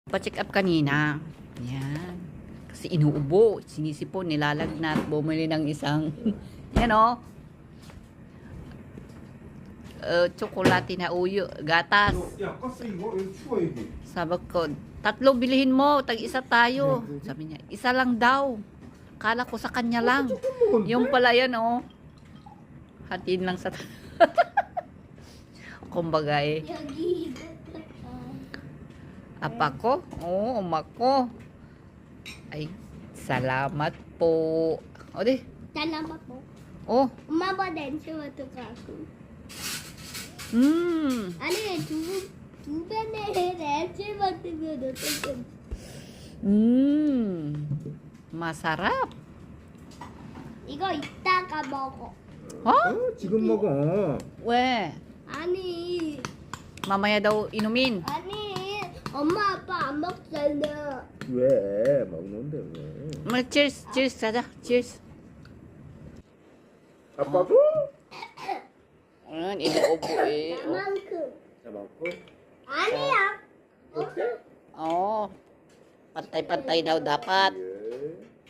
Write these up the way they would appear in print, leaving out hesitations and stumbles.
Pa-check up kanina. Yan. Kasi inuubo, sinisipon, nilalagnat, bumili ng isang, yan o, tsokolate na uyo, gatas. 야, 가스 이거 추워 여기. Sabi ko, 3 bilhin mo, tag-isa tayo. Sabi niya, isa lang daw. Kala ko sa kanya lang. Yung pala yan o. Hatiin lang sa... Kumbaga eh. 여기 Apa ko? Oo, uma ko. Ay, salamat po. O di. Salamat po. Oh. 엄마 봐 냄새 맡아가고. 아니 두 배는 냄새 맡으면 어떡해? Masarap. 이거 이따가 먹어. Ha? 지금 먹어. We. 아니 Mamaya daw inumin. 아니 엄마 아빠 안 먹잖아. 왜 먹는데 왜? Cheers, cheers, sada. Cheers. 아빠도? Inuubo eh. 나만큼. 자 먹고. 아니야. 어때? Oo. Pantay-pantay daw dapat. 예.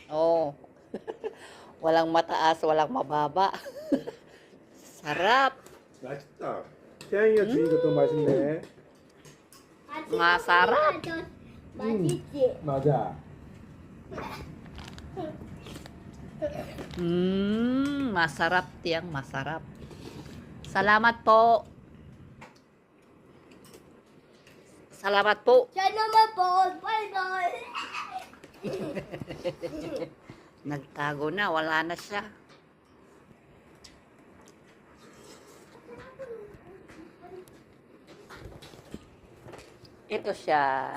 Oo. Walang mataas, walang mababa. Sarap. 맛있다. 태양이가 주니까 더 맛있네. Masarap. 맛있지. 맞아. Masarap tiyang, masarap. Salamat po. Salamat po. salamat po. Bye-bye. Nagtago na, wala na siya. Ito siya.